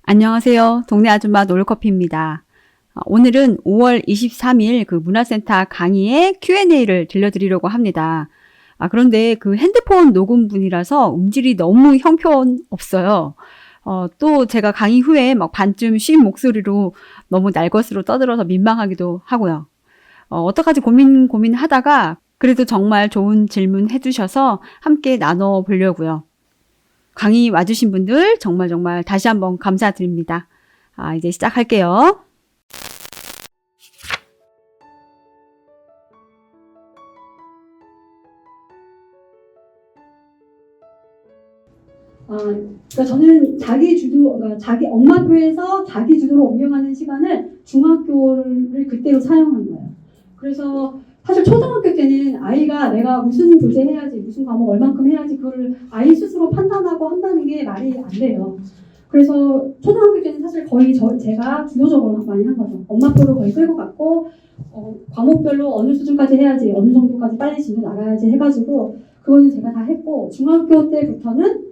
안녕하세요. 동네 아줌마 노을커피입니다. 오늘은 5월 23일 그 문화센터 강의의 Q&A를 들려드리려고 합니다. 그런데 그 핸드폰 녹음분이라서 음질이 너무 형편없어요. 또 제가 강의 후에 막 반쯤 쉰 목소리로 너무 날것으로 떠들어서 민망하기도 하고요. 어떡하지 고민하다가 그래도 정말 좋은 질문 해주셔서 함께 나눠보려고요. 강의 와주신 분들 정말 다시 한번 감사드립니다. 이제 시작할게요. 그러니까 저는 그러니까 자기 엄마표에서 자기 주도로 운영하는 시간을 중학교를 그때로 사용한 거예요. 그래서 사실 초등학교 때는 아이가 내가 무슨 교재 해야지, 무슨 과목 얼만큼 해야지 그걸 아이 스스로 판단하고 한다는 게 말이 안 돼요. 그래서 초등학교 때는 사실 거의 제가 주도적으로 많이 한 거죠. 엄마표를 거의 끌고 갔고 과목별로 어느 수준까지 해야지, 어느 정도까지 빨리 진도 나가야지 해가지고 그거는 제가 다 했고 중학교 때부터는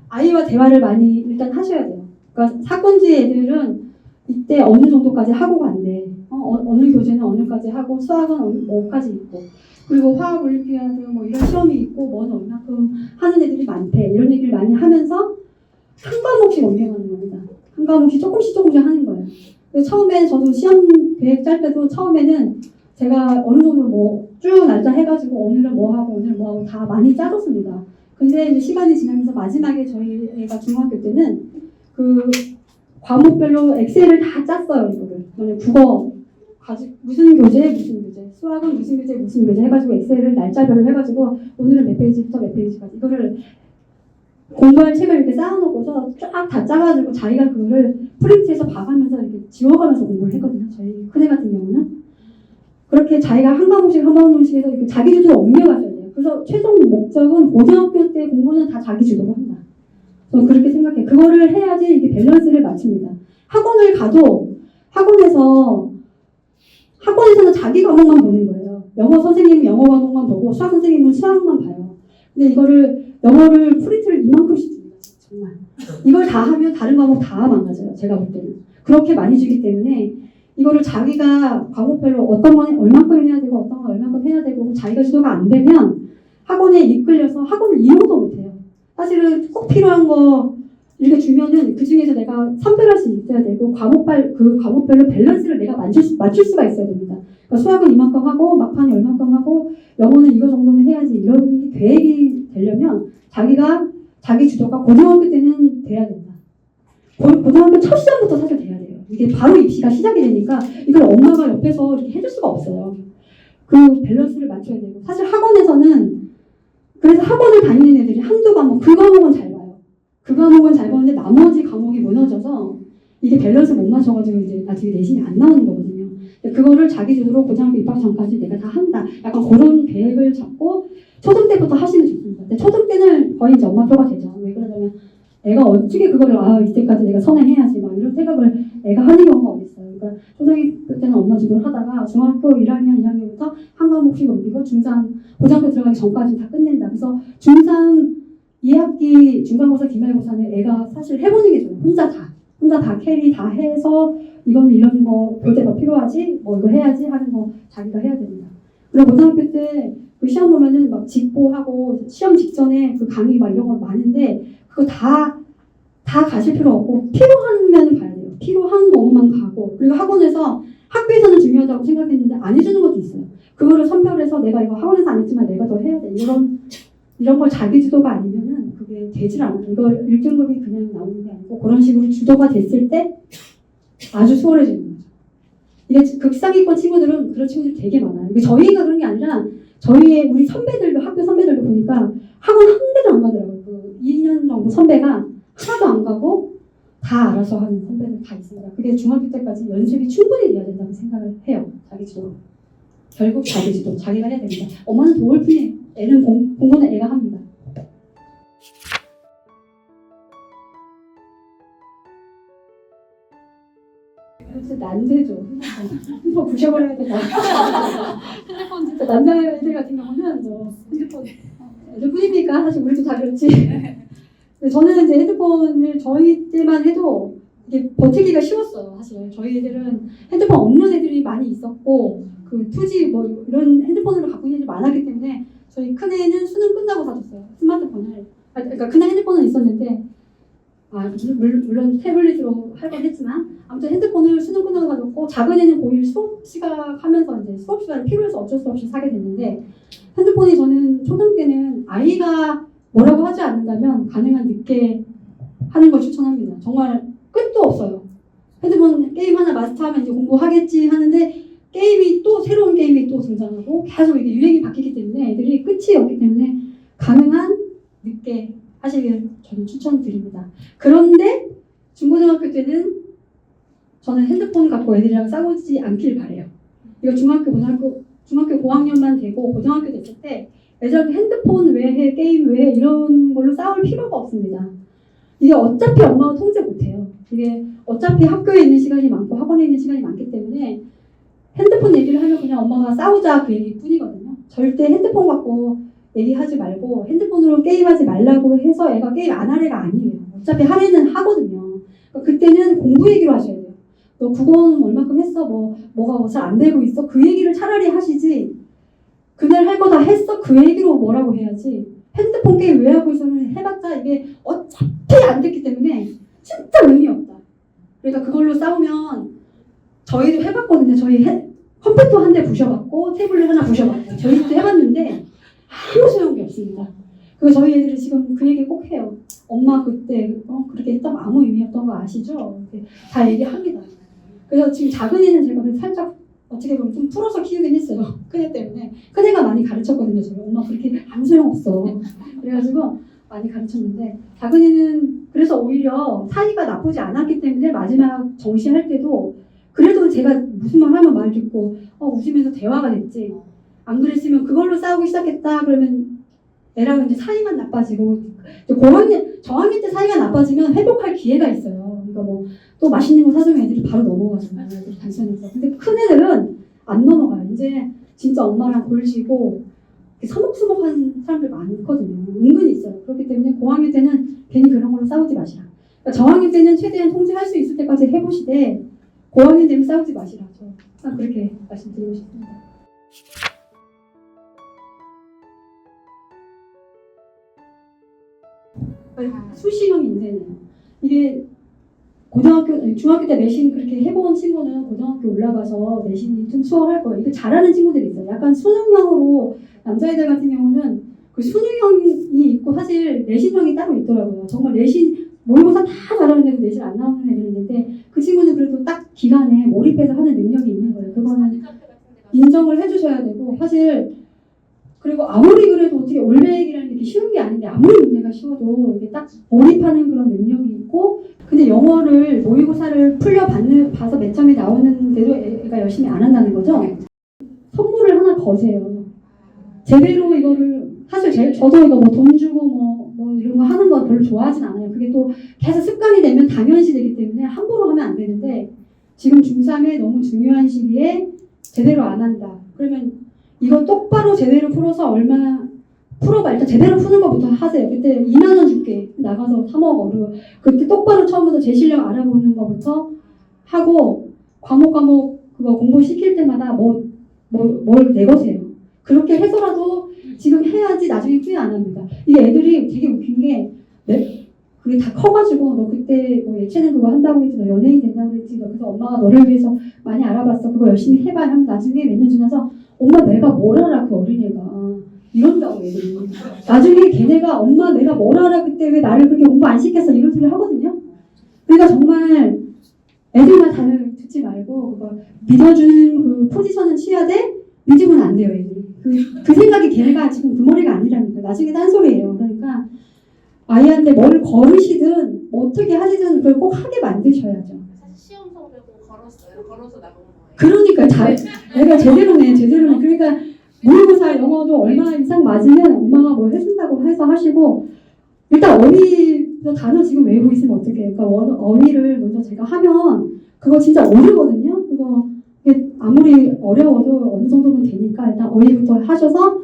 아이와 대화를 많이 일단 하셔야 돼요. 그러니까 사건지 애들은 이때 어느 정도까지 하고 간대. 어느 교재는 어느까지 하고 수학은 뭐까지 있고 그리고 화학 올림피아드 뭐 이런 시험이 있고 뭐는 얼마큼 하는 애들이 많대. 이런 얘기를 많이 하면서 한 과목씩 원명하는 겁니다. 한 과목씩 조금씩 하는 거예요. 그래서 처음에 저도 시험 계획 짤 때도 처음에는 제가 어느 정도 뭐 쭉 날짜 해가지고 오늘은 뭐 하고 다 많이 짜줬습니다. 근데 이제 시간이 지나면서 마지막에 저희 애가 중학교 때는 그 과목별로 엑셀을 다 짰어요. 이거를 국어 무슨 교재 수학은 무슨 교재 해가지고 엑셀을 날짜별로 해가지고 오늘은 몇 페이지부터 몇 페이지까지 이거를 공부할 책을 이렇게 쌓아놓고서 쫙 다 짜가지고 자기가 그거를 프린트해서 봐가면서 이렇게 지워가면서 공부를 했거든요. 저희 큰애 같은 경우는 그렇게 자기가 한 과목씩 해서 이렇게 자기 주도로 옮겨가셔야 돼요. 그래서 최종 목적은 고등학교 때 공부는 다 자기 주도로 한다. 저는 그렇게 생각해요. 그거를 해야지 이게 밸런스를 맞춥니다. 학원을 가도 학원에서는 자기 과목만 보는 거예요. 영어 선생님은 영어 과목만 보고 수학 선생님은 수학만 봐요. 근데 이거를 영어를 프린트를 이만큼씩 줍니다. 정말. 이걸 다 하면 다른 과목 다 망가져요. 제가 볼 때는. 그렇게 많이 주기 때문에 이거를 자기가 과목별로 어떤 건 얼만큼 해야 되고 어떤 건 얼만큼 해야 되고 자기가 주도가 안 되면 학원에 이끌려서 학원을 이용도 못해요. 사실은 꼭 필요한 거 이렇게 주면은 그 중에서 내가 선별할 수 있어야 되고 그 과목별로 밸런스를 내가 맞출 수가 있어야 됩니다. 그러니까 수학은 이만큼 하고 막판에 얼만큼 하고 영어는 이거 정도는 해야지 이런 계획이 되려면 자기 주도가 고등학교 때는 돼야 된다. 고등학교 첫 시험부터 사실 돼야 돼요. 이게 바로 입시가 시작이 되니까 이걸 엄마가 옆에서 이렇게 해줄 수가 없어요. 그 밸런스를 맞춰야 되고 사실 학원에서는 그래서 학원을 다니는 애들이 한두 과목 그 과목은 잘 봐요. 그 과목은 잘 보는데 나머지 과목이 무너져서 이게 밸런스 못 맞춰가지고 이제 나중에 내신이 안 나오는 거거든요. 그거를 자기 주도로 고등학교 입학 전까지 내가 다 한다. 약간 그런 계획을 잡고 초등 때부터 하시면 좋습니다. 근데 초등 때는 거의 이제 엄마표가 되죠. 왜 그러냐면 애가 어떻게 그거를 이때까지 내가 선행해야지 막 이런 생각을 애가 하는 경우가 어딨어요. 그러니까 초등학교 때는 엄마 주도를 하다가 중학교 1학년, 2학년부터 한 과목씩 옮기고 중3, 고등학교 들어가기 전까지 다 끝낸다. 그래서 중3 2학기 중간고사, 기말고사는 애가 사실 해보는 게 좋아요. 혼자 다 캐리 다 해서 이거는 이런 거 볼 때 더 필요하지, 뭐 이거 해야지 하는 거 자기가 해야 됩니다. 그리고 고등학교 때 그 시험 보면은 막 직보하고 시험 직전에 그 강의 막 이런 거 많은데 그거 다 가실 필요 없고 필요하면 가야 돼요. 필요한 것만 가고 그리고 학교에서는 중요하다고 생각했는데 안 해주는 것도 있어요. 그거를 선별해서 내가 이거 학원에서 안 했지만 내가 더 해야 돼. 이런 걸 자기 주도가 아니면은 그게 되질 않아요. 이거 1등급이 그냥 나오는 게 아니고 그런 식으로 주도가 됐을 때 아주 수월해지는 거죠. 이게 극상위권 친구들은 그런 친구들이 되게 많아요. 이게 저희가 그런 게 아니라 우리 학교 선배들도 보니까 학원 한 대도 안 가더라고요. 그 2년 정도 선배가 하나도 안 가고 다 알아서 하는 선배들 다 있습니다. 그게 중학교 때까지 연습이 충분히 돼야 된다고 생각을 해요. 자기 주도. 결국 자기 주도. 자기가 해야 됩니다. 엄마는 도울 뿐이에요. 애는 공부는 애가 합니다. 진짜 난세죠. 핸드폰 부셔버려야 되나. 핸드폰 진짜 남자애들 같은 경우는 뭐 핸드폰 애들뿐입니까? 사실 우리도 다 그렇지. 근데 저는 이제 핸드폰을 저희 때만 해도 이게 버티기가 쉬웠어요. 사실 저희 애들은 핸드폰 없는 애들이 많이 있었고 그 2G 뭐 이런 핸드폰으로 갖고 있는 애들이 많았기 때문에 저희 큰 애는 수능 끝나고 사줬어요. 스마트폰을. 그러니까 그냥 핸드폰은 있었는데 물론 태블릿으로 할 건 했지만 아무튼 핸드폰을 수능 끝나고 가졌고 작은 애는 고1 수업 시작하면서 이제 수업 시간이 필요해서 어쩔 수 없이 사게 됐는데 핸드폰이 저는 초등 때는 아이가 뭐라고 하지 않는다면 가능한 늦게 하는 걸 추천합니다. 정말 끝도 없어요. 핸드폰 게임 하나 마스터하면 이제 공부하겠지 하는데 게임이 또 새로운 게임이 또 등장하고 계속 이게 유행이 바뀌기 때문에 애들이 끝이 없기 때문에 가능한 늦게 하시길 저는 추천드립니다. 그런데 중고등학교 때는 저는 핸드폰 갖고 애들이랑 싸우지 않길 바래요. 이거 중학교 고학년만 되고 고등학교 됐을 때 애들한테 핸드폰 왜 해, 게임 왜 해, 이런 걸로 싸울 필요가 없습니다. 이게 어차피 엄마가 통제 못해요. 이게 어차피 학교에 있는 시간이 많고 학원에 있는 시간이 많기 때문에 핸드폰 얘기를 하면 그냥 엄마가 싸우자 그 얘기뿐이거든요. 절대 핸드폰 갖고 얘기하지 말고 핸드폰으로 게임하지 말라고 해서 애가 게임 안 할 애가 아니에요. 어차피 할 애는 하거든요. 그러니까 그때는 공부 얘기로 하셔야 돼요. 너 국어는 얼마큼 했어? 뭐가 잘 안 되고 있어? 그 얘기를 차라리 하시지. 그날 할 거 다 했어? 그 얘기로 뭐라고 해야지. 핸드폰 게임 왜 하고 있어는 해봤자 이게 어차피 안 됐기 때문에 진짜 의미 없다. 그러니까 그걸로 싸우면 저희도 해봤거든요. 저희 컴퓨터 한 대 부셔봤고 태블릿 하나 부셔봤고 저희도 해봤는데 아무 소용이 없습니다. 그리고 저희 애들은 지금 그 얘기 꼭 해요. 엄마 그때 그렇게 했다고 아무 의미 없던 거 아시죠? 다 얘기합니다. 그래서 지금 작은 애는 제가 살짝 어떻게 보면 좀 풀어서 키우긴 했어요. 큰애 때문에. 큰애가 많이 가르쳤거든요. 제가 엄마 그렇게 아무 소용없어. 그래가지고 많이 가르쳤는데 작은 애는 그래서 오히려 사이가 나쁘지 않았기 때문에 마지막 정시할 때도 그래도 제가 무슨 말 하면 말 듣고 웃으면서 대화가 됐지. 안 그랬으면 그걸로 싸우기 시작했다 그러면 애랑 이제 사이만 나빠지고 저학년 때 사이가 나빠지면 회복할 기회가 있어요. 그러니까 뭐 또 맛있는 거 사주면 애들이 바로 넘어가잖아요. 애들이 단순해서. 근데 큰 애들은 안 넘어가요. 이제 진짜 엄마랑 골지고 서먹서먹한 사람들 많거든요. 은근히 있어요. 그렇기 때문에 고학년 때는 괜히 그런 걸로 싸우지 마시라. 그러니까 저학년 때는 최대한 통제할 수 있을 때까지 해보시되 고학년 되면 싸우지 마시라. 저 그렇게 말씀드리고 싶습니다. 수시형 인생이에요. 이게 중학교 때 내신 그렇게 해본 친구는 고등학교 올라가서 내신이 좀 수월할 거예요. 이거 잘하는 친구들이 있어요. 약간 수능형으로 남자애들 같은 경우는 그 수능형이 있고 사실 내신형이 따로 있더라고요. 정말 내신 모의고사 다 잘하는데도 내신 안 나오는 애들이 있는데 그 친구는 그래도 딱 기간에 몰입해서 하는 능력이 있는 거예요. 그거는 인정을 해주셔야 되고 사실 그리고 아무리 그래도 어떻게 올백이라는 게 쉬운 게 아닌데 아무리 문제가 쉬워도 이게 딱 몰입하는 그런 능력이 있고 근데 영어를 모의고사를 봐서 몇 점이 나오는데도 애가 열심히 안 한다는 거죠. 선물을 하나 거세요. 제대로 이거를 사실 저도 이거 뭐 돈 주고 뭐 이런 거 하는 거 별로 좋아하진 않아요. 그게 또 계속 습관이 되면 당연시 되기 때문에 함부로 하면 안 되는데 지금 중3에 너무 중요한 시기에 제대로 안 한다. 그러면 이거 똑바로 제대로 풀어서 얼마나 풀어봐. 일단 제대로 푸는 것부터 하세요. 그때 2만 원 줄게. 나가서 사 먹어. 그때 똑바로 처음부터 제 실력 알아보는 것부터 하고 과목 그거 공부시킬 때마다 뭘 내거세요. 그렇게 해서라도 지금 해야지 나중에 후회 안 합니다. 이게 애들이 되게 웃긴 게 그게 다 커가지고 너 그때 뭐 예체능 그거 한다고 했지 너 연예인 된다고 했지 너 그래서 엄마가 너를 위해서 많이 알아봤어. 그거 열심히 해봐 하면 나중에 몇 년 지나서 엄마 내가 뭘 알아 그 어린애가 이런다고 애들이. 나중에 걔네가 엄마 내가 뭘 알아 그때 왜 나를 그렇게 공부 안 시켰어 이런 소리 하거든요. 그러니까 정말 애들만 잘 듣지 말고 그거 믿어주는 그 포지션은 취해야 돼. 믿으면 안 돼요 애들이. 그 생각이 걔네가 지금 그 머리가 아니라니까. 나중에 딴소리예요. 그러니까 아이한테 뭘 걸으시든 뭐 어떻게 하시든 그걸 꼭 하게 만드셔야죠. 사실 시험 성적을 걸었어요. 걸어서 나간 거예요. 그러니까 애가 제대로네. 그러니까 모의고사 영어도 얼마 이상 맞으면 엄마가 뭘 해준다고 해서 하시고 일단 어휘 단어 지금 외우고 있으면 어떡해요. 그러니까 어휘를 먼저 제가 하면 그거 진짜 어려거든요. 그거 아무리 어려워도 어느 정도는 되니까 일단 어휘부터 하셔서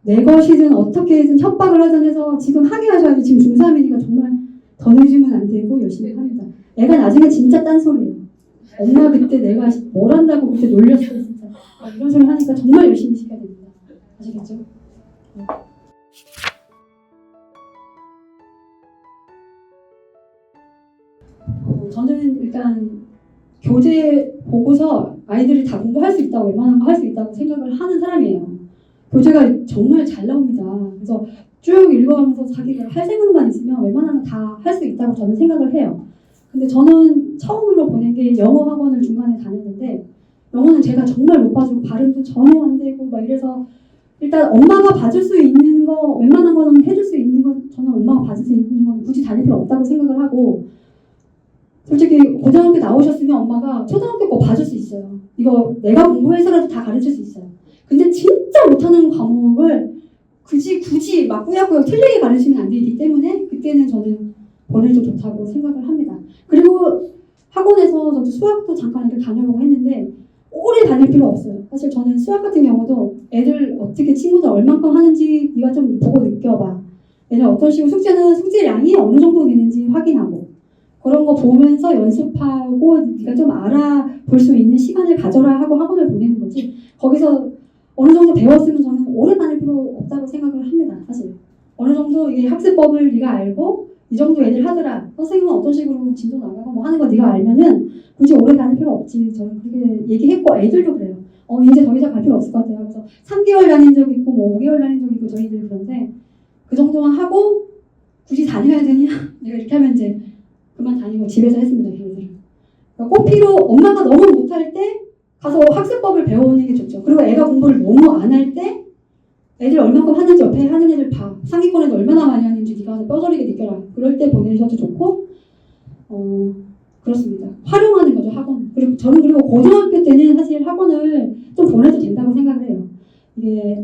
내 것이든 어떻게든 협박을 하든 해서 지금 하게 하셔야지. 지금 중3이니까 정말 더 늦으면 안 되고 열심히 합니다. 애가 나중에 진짜 딴소리예요. 엄마 그때 내가 뭘 한다고 그때 놀렸어 진짜. 이런 소리 하니까 정말 열심히 시켜야 됩니다. 아시겠죠? 저는 일단 교재 보고서 아이들이 다 공부할 수 있다고 웬만한 거 할 수 있다고 생각을 하는 사람이에요. 교재가 정말 잘 나옵니다. 그래서 쭉 읽어가면서 자기가 할 생각만 있으면 웬만하면 다 할 수 있다고 저는 생각을 해요. 근데 저는 처음으로 보낸 게 영어 학원을 중간에 다녔는데 영어는 제가 정말 못 봐주고 발음도 전혀 안 되고 막 이래서 일단 엄마가 봐줄 수 있는 거 웬만한 거는 해줄 수 있는 건 저는 엄마가 봐줄 수 있는 건 굳이 다닐 필요 없다고 생각을 하고 솔직히 고등학교 나오셨으면 엄마가 초등학교 거 봐줄 수 있어요. 이거 내가 공부해서라도 다 가르칠 수 있어요. 근데 진짜 못하는 과목을 굳이 막 꾸역꾸역 틀리게 가르치면 안 되기 때문에 그때는 저는 보내도 좋다고 생각을 합니다. 그리고 학원에서 저도 수학도 잠깐 이렇게 다녀보고 했는데 오래 다닐 필요 없어요. 사실 저는 수학 같은 경우도 애들 어떻게 친구들 얼만큼 하는지 네가 좀 보고 느껴봐. 애들 어떤 식으로 숙제량이 어느 정도 되는지 확인하고 그런 거 보면서 연습하고 네가 좀 알아볼 수 있는 시간을 가져라 하고 학원을 보내는 거지. 거기서 어느 정도 배웠으면 저는 오래 다닐 필요 없다고 생각을 합니다. 사실 어느 정도 이게 학습법을 네가 알고 이 정도 애들 하더라. 선생님은 어떤 식으로 진도 나가고 뭐 하는 거 네가 알면은 굳이 오래 다닐 필요 없지. 저는 그렇게 얘기했고 애들도 그래요. 이제 더 이상 갈 필요 없을 것 같아요. 그래서 3개월 다닌 적 있고 뭐 5개월 다닌 적 있고 저희들 그런데 그 정도만 하고 굳이 다녀야 되냐? 내가 이렇게 하면 이제 그만 다니고 집에서 했습니다. 걔네들은. 그러니까 꼭 필요 엄마가 너무 못할 때 가서 학습법을 배우는 게 좋죠. 그리고 애가 공부를 너무 안 할 때 애들 얼마큼 하는지 옆에 하는 애들 봐. 상위권 애들 얼마나 많이 하는지 네가 가서 뼈저리게 느껴라. 그럴 때 보내셔도 좋고 그렇습니다. 활용하는 거죠. 학원. 그리고 저는 그리고 고등학교 때는 사실 학원을 좀 보내도 된다고 생각을 해요. 이게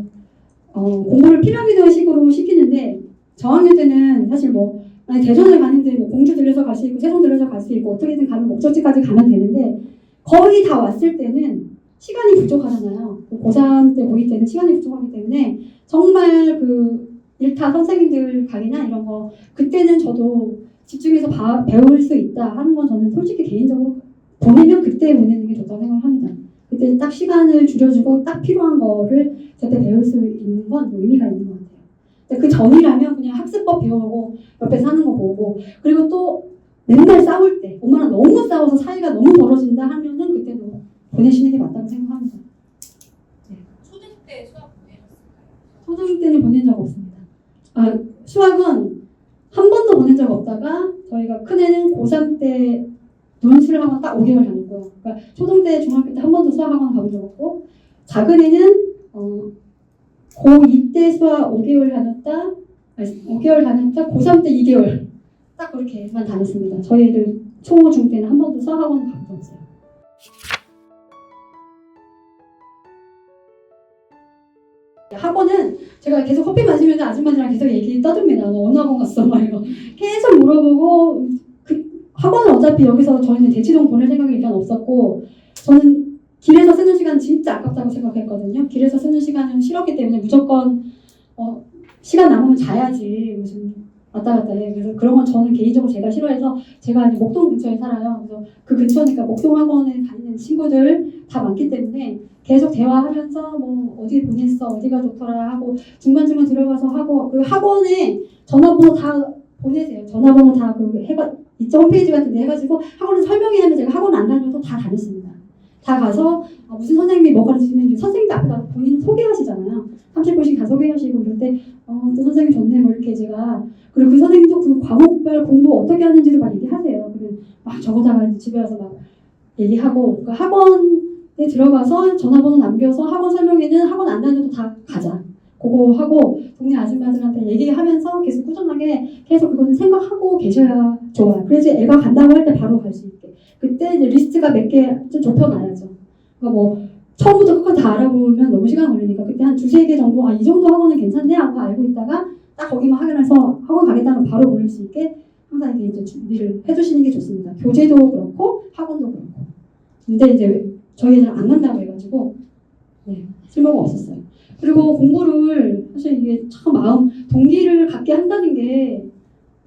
공부를 피라미드식으로 시키는데 저학년 때는 사실 뭐 아니 대전을 가는데 뭐 공주 들려서 갈 수 있고 세종 들려서 갈 수 있고 어떻게든 가면 목적지까지 가면 되는데 거의 다 왔을 때는 시간이 부족하잖아요. 고3 때, 고2 때는 시간이 부족하기 때문에 정말 그 일타 선생님들 강의나 이런 거 그때는 저도 집중해서 배울 수 있다 하는 건 저는 솔직히 개인적으로 보내면 그때 보내는 게 좋다고 생각을 합니다. 그때 딱 시간을 줄여주고 딱 필요한 거를 제때 배울 수 있는 건 의미가 있는 것 같아요. 그 전이라면 그냥 학습법 배우고 옆에서 하는 거 보고 그리고 또 맨날 싸울 때 엄마랑 너무 싸워서 사이가 너무 벌어진다 하면은 그때도 보내시는 게 맞다고 생각합니다. 네. 초등 때 수학 보내셨을까요? 초등 때는 보낸 적 없습니다. 수학은 한 번도 보낸 적 없다가 저희가 큰애는 고3 때 논술 학원 딱 5개월 다녔고요. 그러니까 초등 때 중학교 때 한 번도 수학 학원 가본 적 없고 작은 애는 고2 때 수학 5개월 다녔다 고3 때 2개월 딱 그렇게만 다녔습니다. 저희 애들 초, 중 때는 한 번도 수학 학원 가본 적 없어요. 학원은 제가 계속 커피 마시면서 아줌마들이랑 계속 얘기 떠듭니다. 너 어느 학원 갔어? 막 이거 계속 물어보고 학원은 어차피 여기서 저희는 대치동 보낼 생각이 일단 없었고 저는 길에서 쓰는 시간 진짜 아깝다고 생각했거든요. 길에서 쓰는 시간은 싫었기 때문에 무조건 시간 남으면 자야지 무슨 왔다 갔다 해. 그래서 그런 건 저는 개인적으로 제가 싫어해서 제가 이제 목동 근처에 살아요. 그래서 그 근처니까 목동 학원에 다니는 친구들 다 많기 때문에 계속 대화하면서 뭐 어디 보냈어 어디가 좋더라 하고 중간중간 들어가서 하고 그 학원에 전화번호 다 보내세요. 전화번호 다 그 이쪽 홈페이지 같은 데 해가지고 학원을 설명해 하면 제가 학원 안 다녀도 다 다녔습니다. 다 가서 무슨 선생님이 뭐 가르치면 선생님도 앞에 가서 본인 소개하시잖아요. 30분씩 다 소개하시고 그럴 때 또 선생님 좋네 뭐 이렇게 제가 그리고 그 선생님도 그 과목별 공부 어떻게 하는지도 막 얘기하세요. 그러면 막 적어다가 집에 와서 막 얘기하고 그 학원에 들어가서 전화번호 남겨서 학원 설명회는 학원 안 다녀도 다 가자. 그거 하고 동네 아줌마들한테 얘기하면서 계속 꾸준하게 계속 그거는 생각하고 계셔야 좋아요. 그래서 애가 간다고 할 때 바로 갈 수 있게. 그때 이제 리스트가 몇 개 좀 좁혀놔야죠. 그러니까 뭐 처음부터 끝까지 다 알아보면 너무 시간 걸리니까 그때 한 2-3개 정도 이 정도 학원은 괜찮네 하고 알고 있다가 딱 거기만 확인해서 학원 가겠다면 바로 보낼 수 있게 항상 이렇게 이제 준비를 해주시는 게 좋습니다. 교재도 그렇고 학원도 그렇고. 근데 이제 저희는 안 간다고 해가지고 쓸모가 없었어요. 그리고 공부를 사실 이게 참 동기를 갖게 한다는 게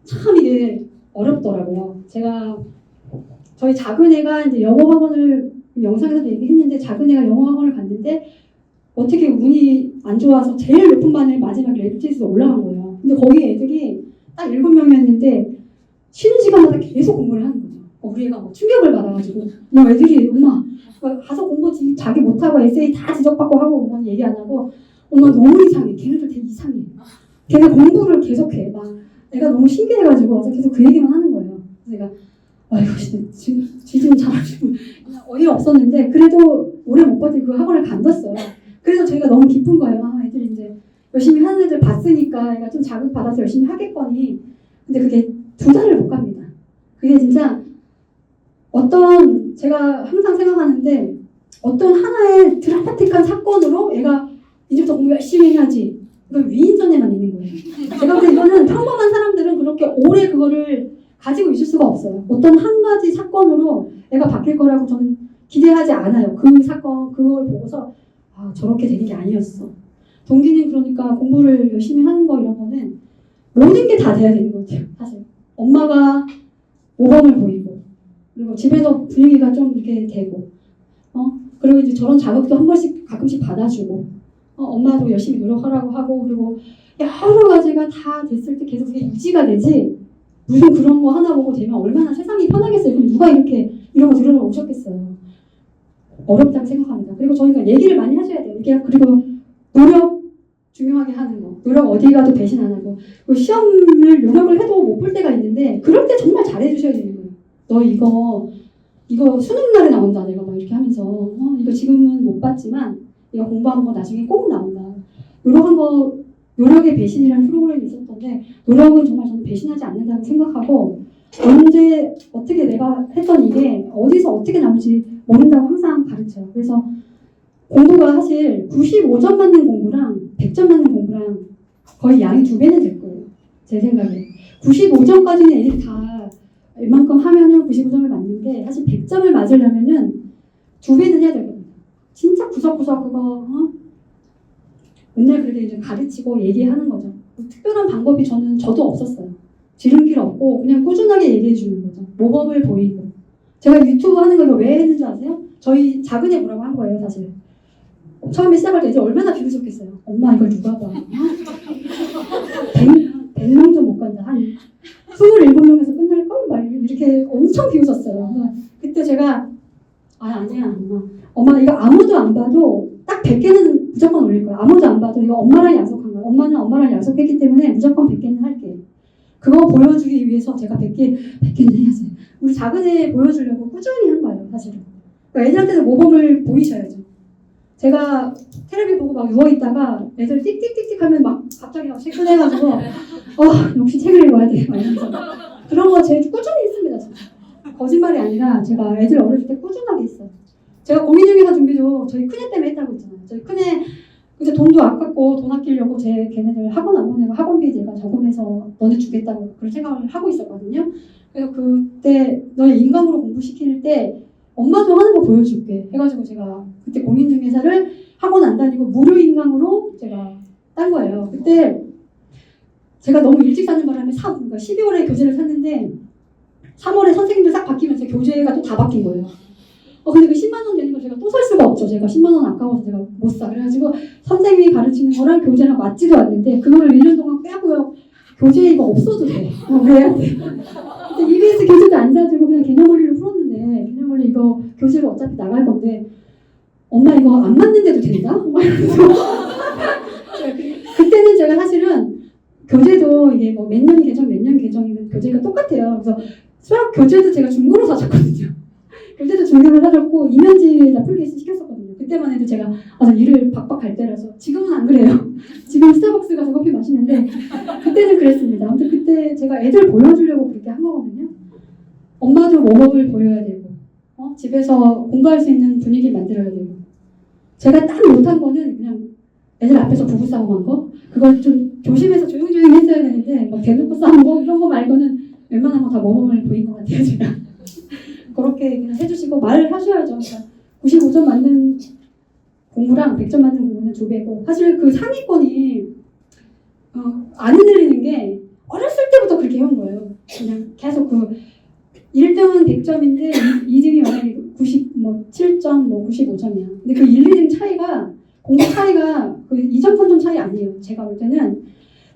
참 이게 어렵더라고요. 제가 저희 작은 애가 이제 영어 학원을 영상에서도 얘기했는데 작은 애가 영어 학원을 갔는데 어떻게 운이 안 좋아서 제일 높은 반에 마지막 레드체스에 올라간 거예요. 근데 거기 애들이 딱 7명이었는데 쉬는 시간마다 계속 공부를 하는 거죠. 우리 애가 뭐 충격을 받아가지고 애들이 엄마 가서 공부 자기 못하고 에세이 다 지적받고 하고 엄마는 얘기 안 하고 엄마 너무 이상해. 걔네들 되게 이상해. 걔네 공부를 계속해. 막 내가 너무 신기해가지고 계속 그 얘기만 하는 거예요. 그래서 내가 아이고 지금 잘하시고 어이가 없었는데 그래도 오래 못 버티고 그 학원을 간뒀어요. 그래서 저희가 너무 기쁜 거예요. 애들이 이제 열심히 하는 애들 봤으니까 애가 좀 자극받아서 열심히 하겠거니. 근데 그게 2달을 못 갑니다. 그게 진짜 제가 항상 생각하는데 어떤 하나의 드라마틱한 사건으로 얘가 이제부터 공부 열심히 해야지. 이건 위인전에만 있는 거예요. 제가 볼 때 이거는 평범한 사람들은 그렇게 오래 그거를 가지고 있을 수가 없어요. 어떤 한 가지 사건으로 애가 바뀔 거라고 저는 기대하지 않아요. 그 사건, 그걸 보고서 저렇게 되는 게 아니었어. 동기는 그러니까 공부를 열심히 하는 거 이런 거는 모든 게 다 돼야 되는 것 같아요. 사실 엄마가 모범을 보이고 그리고 집에서 분위기가 좀 이렇게 되고 그리고 이제 저런 자극도 한 번씩 가끔씩 받아주고 엄마도 열심히 노력하라고 하고 그리고 여러 가지가 다 됐을 때 계속 그게 유지가 되지 무슨 그런 거 하나 보고 되면 얼마나 세상이 편하겠어요. 그럼 누가 이런 거 들으러 오셨겠어요. 어렵다고 생각합니다. 그리고 저희가 얘기를 많이 하셔야 돼요. 그리고 노력 중요하게 하는 거. 노력 어디 가도 배신 안 하고. 시험을 노력을 해도 못 볼 때가 있는데 그럴 때 정말 잘해주셔야 되는 거예요. 너 이거 수능 날에 나온다. 내가 막 이렇게 하면서 이거 지금은 못 봤지만 내가 공부하는 거 나중에 꼭 나온다. 노력한 거 노력의 배신이라는 프로그램이 있었던데 노력은 정말 저는 배신하지 않는다고 생각하고 언제 어떻게 내가 했던 이게 어디서 어떻게 나올지 모른다고 항상 가르쳐요. 그래서 공부가 사실 95점 맞는 공부랑 100점 맞는 공부랑 거의 양이 2배는 될 거예요. 제 생각에. 95점까지는 애들이 다 이만큼 하면은 95점을 맞는데 사실 100점을 맞으려면은 2배는 해야 될 겁니다. 진짜 구석구석 그거 맨날 그렇게 이제 가르치고 얘기하는 거죠. 특별한 방법이 저도 없었어요. 지름길 없고 그냥 꾸준하게 얘기해 주는 거죠. 모범을 보이고. 제가 유튜브 하는 걸 왜 했는지 아세요? 저희 작은 애 보라고 한 거예요, 사실. 처음에 시작할 때 이제 얼마나 기분 좋겠어요. 엄마 이걸 누가 봐. 100명 좀 못 간다. 한 27명에서 끝날걸? 막 이렇게 엄청 비웃었어요. 그때 제가 아니야 엄마 이거 아무도 안 봐도 딱 100개는 무조건 올릴 거야. 아무도 안 봐도 이거 엄마랑 약속한 거야. 엄마는 엄마랑 약속했기 때문에 무조건 100개는 할게. 그거 보여주기 위해서 제가 100개는 해야지. 우리 작은 애 보여주려고 꾸준히 한 거예요, 사실은. 그러니까 애들한테는 모범을 보이셔야죠. 제가 텔레비 보고 막 누워있다가 애들 띡띡띡띡 하면 막 갑자기 책 꺼내가지고 역시 책을 읽어야 돼. 막 이러면서. 그런 거 제가 꾸준히 했습니다, 진짜. 거짓말이 아니라 제가 애들 어릴 때 꾸준하게 했어요. 제가 고민중개사 준비도 저희 큰애 때문에 했다고 했잖아요. 저희 큰애 그때 돈도 아깝고 돈 아끼려고 걔네들 학원 안 보내고 학원비 제가 저금해서 너네 주겠다고 그런 생각을 하고 있었거든요. 그래서 그때 너네 인강으로 공부시킬 때 엄마도 하는 거 보여줄게 해가지고 제가 그때 공인중개사를 학원 안 다니고 무료 인강으로 제가 딴 거예요. 그때 제가 너무 일찍 사는 바람에 그러니까 12월에 교재를 샀는데 3월에 선생님들 싹 바뀌면서 교재가 또 다 바뀐 거예요. 근데 그 10만 원 되는 거 제가 또 살 수가 없죠. 제가 10만 원 아까워서 제가 못 사. 그래가지고 선생님이 가르치는 거랑 교재랑 맞지도 않는데 그거를 1년 동안 빼고요. 교재 이거 없어도 돼. 그래야 돼. 근데 EBS 교재도 안 사주고 그냥 개념원리로 풀었는데 개념원리 이거 교재로 어차피 나갈 건데 엄마 이거 안 맞는데도 된다? 막 이러면서 그때는 제가 사실은 교재도 이게 뭐 몇 년 개정이면 교재가 똑같아요. 그래서 수학 교재도 제가 중고로 사줬거든요. 교재도 중고로 사줬고 이면지에다 풀게 시켰었거든요. 그때만 해도 제가 일을 박박 갈 때라서 지금은 안 그래요. 지금 스타벅스 가서 커피 마시는데 그때는 그랬습니다. 아무튼 그때 제가 애들 보여주려고 그렇게 한 거거든요. 엄마도 모범을 보여야 되고 집에서 공부할 수 있는 분위기 만들어야 되고 제가 딱 못한 거는 그냥 애들 앞에서 부부싸움 한 거 그걸 좀 조심해서 조용조용히 했어야 되는데 막 대놓고 싸운 거 이런 거 말고는 웬만한 거 다 모범을 보인 것 같아요. 제가 그렇게 그냥 해주시고 말을 하셔야죠. 그러니까 95점 맞는 공부랑 100점 맞는 공부는 2배고 사실 그 상위권이 안 흔들리는 게 어렸을 때부터 그렇게 해온 거예요. 그냥 계속 1등은 100점인데 2등이 만약에 97점, 95점이야. 근데 그 1, 2등 차이가 공부 차이가 그 2점, 3점 차이 아니에요. 제가 볼 때는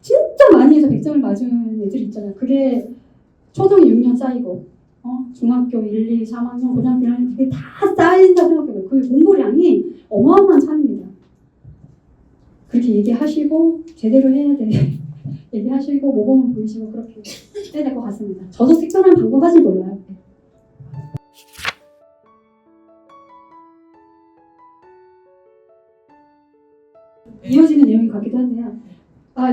진짜 많이 해서 100점을 맞은 애들 있잖아요. 그게 초등 6년 쌓이고 중학교 1, 2, 3학년, 고등학교 1학년 그게 다 쌓인다고 생각해요. 그 공부량이 어마어마한 차이입니다. 그렇게 얘기하시고 제대로 해야 돼. 얘기하시고 모범을 보이시고 그렇게 해야 될 것 같습니다. 저도 특별한 방법 아직 몰라요. 이어지는 내용이 같기도 한데요.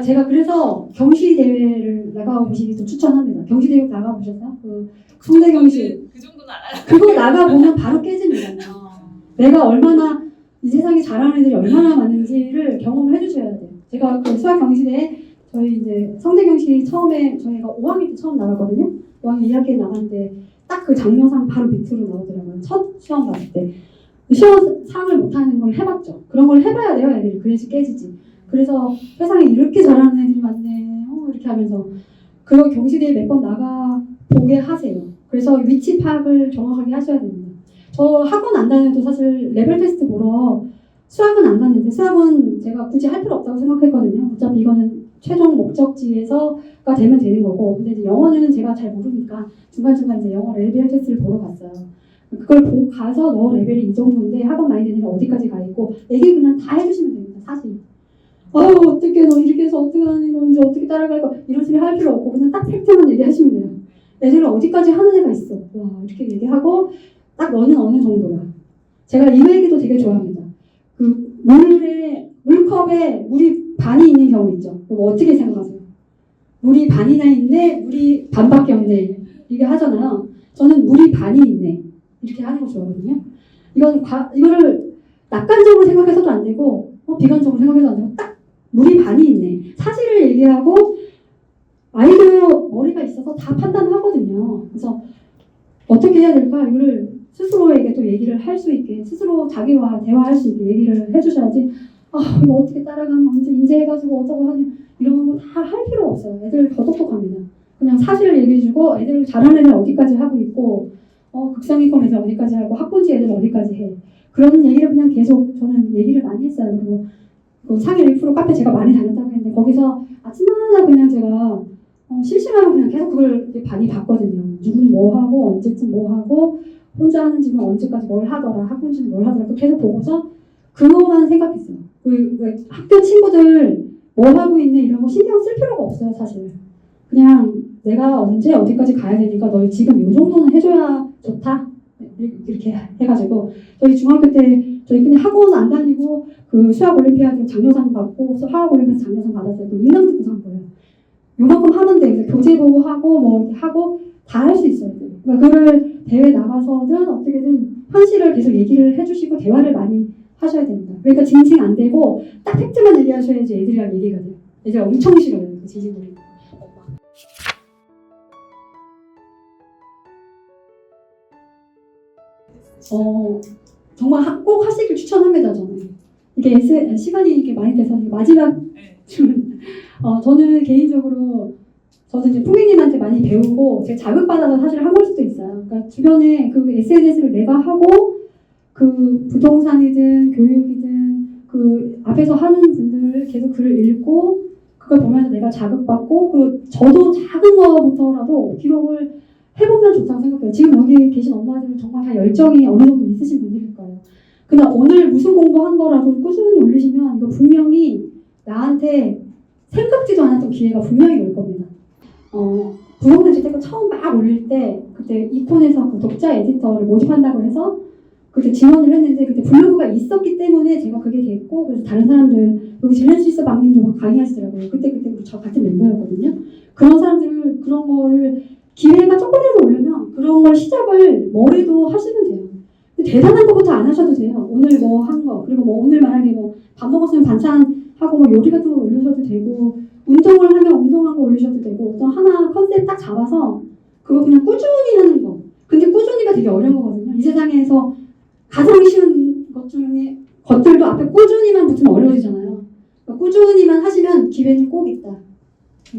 제가 그래서 경시대회를 나가보시기도 추천합니다. 경시대회 나가보셨어요? 그 성대경시. 그 정도는 알아요. 그거 나가보면 바로 깨집니다. 내가 얼마나 이 세상에 잘하는 애들이 얼마나 많은지를 경험을 해주셔야 돼요. 제가 그 수학 경시대에 저희 이제 성대경시 처음에 저희가 5학년 때 처음 나갔거든요. 5학년 2학기에 나갔는데 딱 그 장려상 바로 밑으로 나오더라고요. 첫 시험 봤을 때. 시험 상을 못하는 걸 해봤죠. 그런 걸 해봐야 돼요, 애들이. 그래야지 깨지지. 그래서 세상에 이렇게 잘하는 애들이 많네. 이렇게 하면서 그 경시대에 몇 번 나가보게 하세요. 그래서 위치 파악을 정확하게 하셔야 됩니다. 저 학원 안 다녀도 사실 레벨 테스트 보러 수학은 안 갔는데 수학은 제가 굳이 할 필요 없다고 생각했거든요. 어차피 이거는 최종 목적지에서가 되면 되는 거고, 근데 이제 영어는 제가 잘 모르니까 중간중간 이제 영어 레벨 테스트를 보러 갔어요. 그걸 보고 가서 너 레벨이 이 정도인데 학원 많이 다니면 어디까지 가 있고 얘기 그냥 다 해주시면 됩니다. 사실. 어떻게 너 이렇게 해서 어떻게 하니 너 이제 어떻게 따라갈 거 이런 소리 할 필요 없고 그냥 딱 팩트만 얘기하시면 돼요. 애들은 어디까지 하는 애가 있어. 와 이렇게 얘기하고 딱 너는 어느 정도야. 제가 이 얘기도 되게 좋아합니다. 그 물컵에 물이 반이 있는 경우 있죠. 그거 어떻게 생각하세요? 물이 반이나 있네, 물이 반밖에 없네. 이게 하잖아요. 저는 물이 반이 있네. 이렇게 하는 거 좋아하거든요. 이거를 낙관적으로 생각해서도 안 되고, 비관적으로 생각해서도 안 되고, 딱 물이 반이 있네. 사실을 얘기하고, 아이도 머리가 있어서 다 판단하거든요. 그래서 어떻게 해야 될까? 이거를 스스로에게 또 얘기를 할 수 있게, 스스로 자기와 대화할 수 있게 얘기를 해주셔야지, 이거 어떻게 따라가면 언제 인제해가지고 어쩌고 하냐, 이런 거 다 할 필요 없어요. 애들 더 똑똑합니다. 그냥 사실을 얘기해주고, 애들 잘하는 애들 어디까지 하고 있고, 극상위권 애들 어디까지 하고, 학군지 애들 어디까지 해. 그런 얘기를 그냥 계속 저는 얘기를 많이 했어요. 그리고 그 상위 1% 카페 제가 많이 다녔다고 했는데, 거기서 아침마다 그냥 제가 실시간으로 그냥 계속 그걸 많이 봤거든요. 누구는 뭐 하고, 언제쯤 뭐 하고, 혼자 하는 집은 언제까지 뭘 하더라, 학군지는 뭘 하더라, 계속 보고서 그거만 생각했어요. 그 학교 친구들 뭐 하고 있네 이런 거 신경 쓸 필요가 없어요, 사실. 그냥 내가 언제 어디까지 가야 되니까 너 지금 이 정도는 해줘야 좋다. 이렇게 해가지고 저희 중학교 때 저희 그냥 학원 안 다니고 그 수학 올림피아드 장려상 받고 화학 올림피아드 장려상 받았어요. 그 인강특구상 거예요. 요만큼 하면 돼. 교재 보고 하고 뭐 이렇게 하고 다 할 수 있어요. 그러니까 그걸 대회 나가서든 어떻게든 현실을 계속 얘기를 해주시고 대화를 많이 하셔야 됩니다. 그러니까 징징 안 되고 딱 팩트만 얘기하셔야지 애들이랑 얘기가 돼요. 애들 엄청 싫어요. 그 징징거리는 거. 정말 꼭 하시길 추천합니다. 저는 이게 시간이 이렇게 많이 돼서 마지막 저는 개인적으로 저도 이제 풍미님한테 많이 배우고 제가 자극받아서 사실 한 걸 수도 있어요. 그러니까 주변에 그 SNS를 내가 하고 그 부동산이든 교육이든 그 앞에서 하는 분들 계속 글을 읽고 그걸 보면서 내가 자극받고 그리고 저도 작은 거부터라도 기록을 해보면 좋다고 생각해요. 지금 여기 계신 엄마들은 정말 다 열정이 어느 정도 있으신 분들일 거예요. 그냥 오늘 무슨 공부한 거라도 꾸준히 올리시면 이거 분명히 나한테 생각지도 않았던 기회가 분명히 올 겁니다. 부동산 주택을 처음 막 올릴 때 그때 이콘에서 그 독자 에디터를 모집한다고 해서 그때 지원을 했는데 그때 블로그가 있었기 때문에 제가 그게 됐고 그래서 다른 사람들 여기 젤렌시스 박님도 막 강의하시더라고요. 그때 저 같은 멤버였거든요. 그런 사람들 그런 거를 기회가 조금이라도 오려면 그런 걸 시작을 머리도 하시면 돼요. 근데 대단한 것부터 안 하셔도 돼요. 오늘 뭐 한 거 그리고 뭐 오늘 만약에 뭐 밥 먹었으면 반찬하고 뭐 요리 같은 거 올리셔도 되고 운동을 하면 운동한 거 올리셔도 되고 어떤 하나 컨셉 딱 잡아서 그거 그냥 꾸준히 하는 거. 근데 꾸준히가 되게 어려운 거거든요. 이 세상에서 가장 쉬운 것들도 앞에 꾸준히만 붙으면 어려워지잖아요. 그러니까 꾸준히만 하시면 기회는 꼭 있다.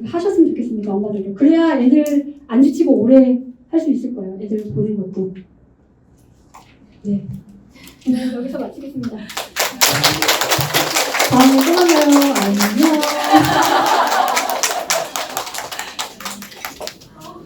하셨으면 좋겠습니다, 엄마들도. 그래야 애들 안 지치고 오래 할 수 있을 거예요. 애들 보는 것도. 네. 오늘 여기서 마치겠습니다. 다음에 또 만나요. 안녕.